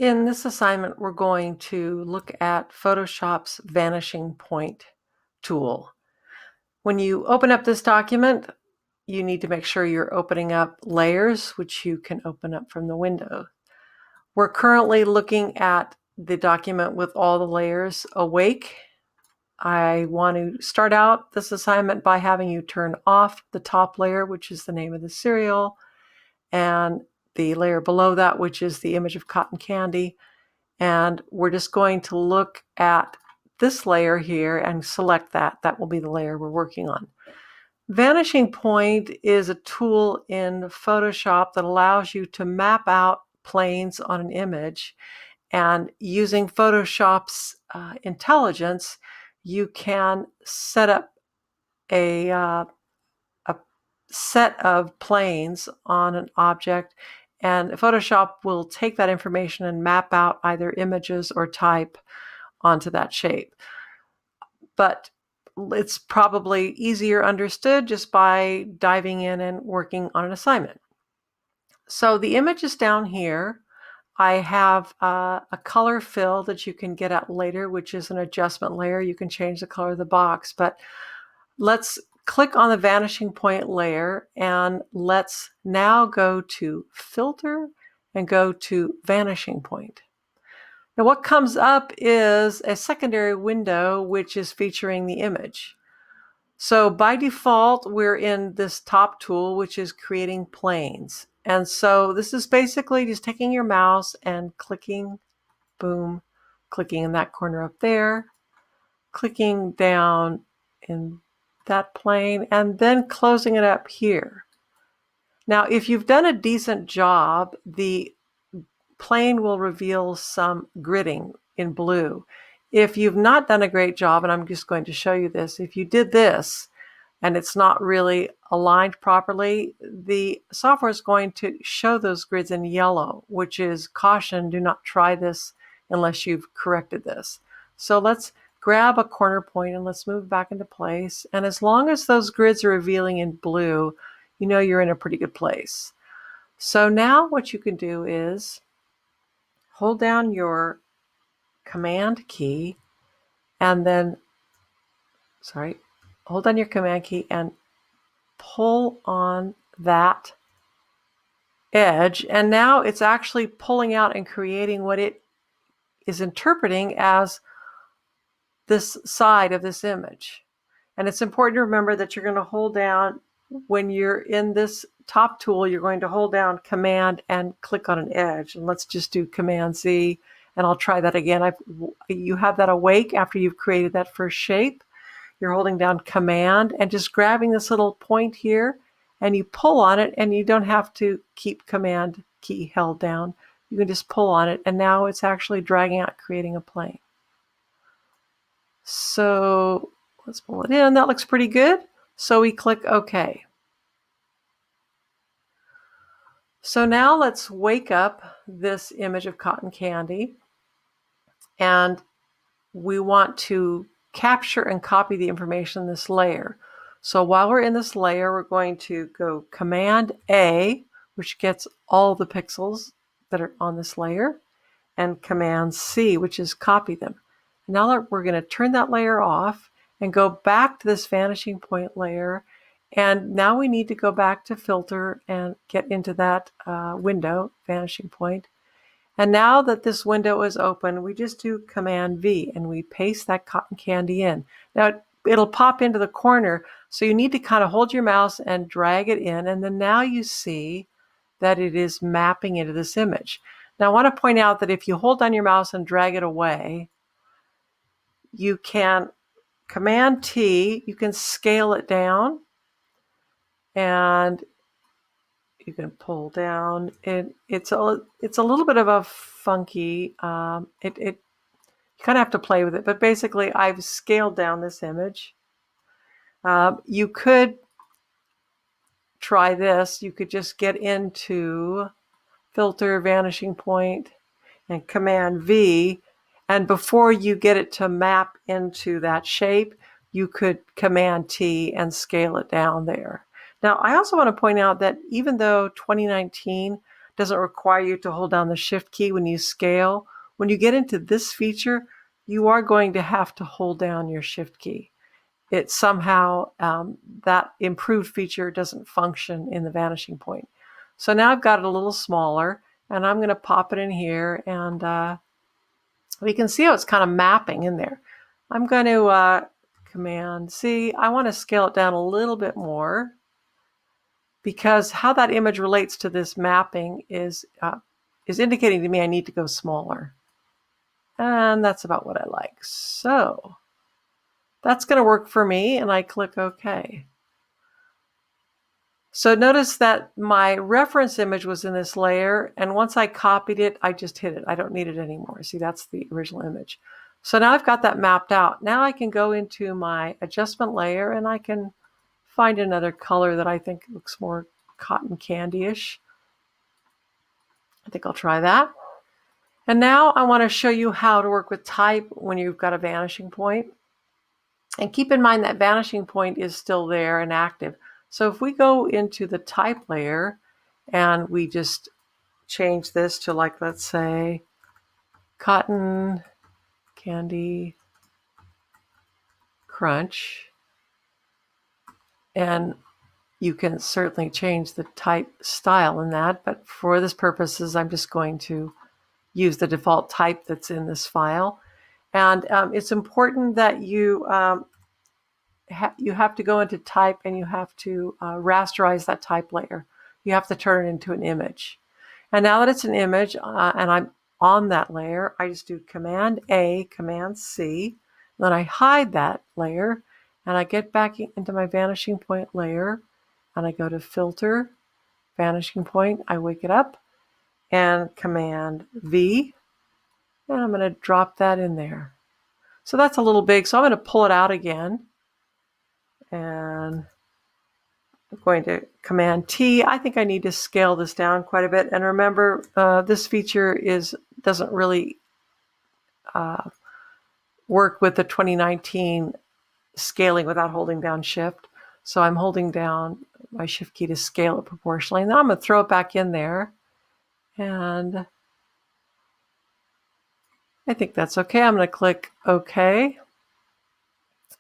In this assignment, we're going to look at Photoshop's Vanishing Point tool. When you open up this document, you need to make sure you're opening up layers, which you can open up from the window. We're currently looking at the document with all the layers awake. I want to start out this assignment by having you turn off the top layer, which is the name of the cereal, and the layer below that, which is the image of cotton candy. And we're just going to look at this layer here and select that. That will be the layer we're working on. Vanishing Point is a tool in Photoshop that allows you to map out planes on an image. And using Photoshop's intelligence, you can set up a set of planes on an object, and Photoshop will take that information and map out either images or type onto that shape. But it's probably easier understood just by diving in and working on an assignment. So the image is down here. I have a color fill that you can get at later, which is an adjustment layer. You can change the color of the box, but let's click on the Vanishing Point layer, and let's now go to Filter and go to Vanishing Point. Now what comes up is a secondary window which is featuring the image. So by default, we're in this top tool, which is creating planes. And so this is basically just taking your mouse and clicking, boom, clicking in that corner up there, clicking down in that plane, and then closing it up here. Now, if you've done a decent job, the plane will reveal some gridding in blue. If you've not done a great job, and I'm just going to show you this, if you did this and it's not really aligned properly, the software is going to show those grids in yellow, which is caution, do not try this unless you've corrected this. So let's grab a corner point and let's move back into place. And as long as those grids are revealing in blue, you know you're in a pretty good place. So now what you can do is hold down your Command key and then, hold down your Command key and pull on that edge. And now it's actually pulling out and creating what it is interpreting as this side of this image. And it's important to remember that you're going to hold down, when you're in this top tool, you're going to hold down Command and click on an edge. And let's just do Command Z, and I'll try that again. You have that awake after you've created that first shape. You're holding down Command and just grabbing this little point here, and you pull on it, and you don't have to keep Command key held down. You can just pull on it, and now it's actually dragging out, creating a plane. So let's pull it in. That looks pretty good. So we click OK. So now let's wake up this image of cotton candy, and we want to capture and copy the information in this layer. So while we're in this layer, we're going to go Command A, which gets all the pixels that are on this layer, and Command C, which is copy them. Now we're going to turn that layer off and go back to this Vanishing Point layer. And now we need to go back to Filter and get into that window, Vanishing Point. And now that this window is open, we just do Command V and we paste that cotton candy in. Now it'll pop into the corner, so you need to kind of hold your mouse and drag it in, and then now you see that it is mapping into this image. Now I want to point out that if you hold down your mouse and drag it away, you can Command T, you can scale it down, and you can pull down. It's a little bit of a funky, you kind of have to play with it, but basically I've scaled down this image. You could try this. You could just get into Filter, Vanishing Point, and Command V, and before you get it to map into that shape, you could Command T and scale it down there. Now, I also want to point out that even though 2019 doesn't require you to hold down the Shift key when you scale. When you get into this feature, you are going to have to hold down your Shift key. It somehow, that improved feature doesn't function in the Vanishing Point. So now I've got it a little smaller, and I'm going to pop it in here, and we can see how it's kind of mapping in there. I'm going to Command C. I want to scale it down a little bit more, because how that image relates to this mapping is indicating to me I need to go smaller. And that's about what I like. So that's going to work for me, and I click OK. So notice that my reference image was in this layer, and once I copied it, I just hit it. I don't need it anymore. See, that's the original image. So now I've got that mapped out. Now I can go into my adjustment layer, and I can find another color that I think looks more cotton candy-ish. I think I'll try that. And now I want to show you how to work with type when you've got a vanishing point. And keep in mind that vanishing point is still there and active. So if we go into the type layer and we just change this to, like, let's say cotton candy crunch, and you can certainly change the type style in that, but for this purposes I'm just going to use the default type that's in this file. And it's important that you have to go into type, and you have to rasterize that type layer. You have to turn it into an image. And now that it's an image and I'm on that layer, I just do Command A, Command C, then I hide that layer, and I get back into my Vanishing Point layer, and I go to Filter, Vanishing Point, I wake it up, and Command V, and I'm going to drop that in there. So that's a little big, so I'm going to pull it out again, and I'm going to Command T. I think I need to scale this down quite a bit. And remember, this feature doesn't really work with the 2019 scaling without holding down Shift. So I'm holding down my Shift key to scale it proportionally. And now I'm going to throw it back in there. And I think that's okay. I'm going to click OK.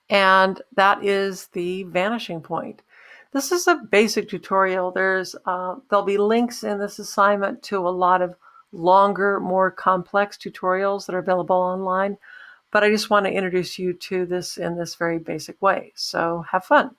And that is the Vanishing Point. This is a basic tutorial. There'll be links in this assignment to a lot of longer, more complex tutorials that are available online. But I just want to introduce you to this in this very basic way. So have fun.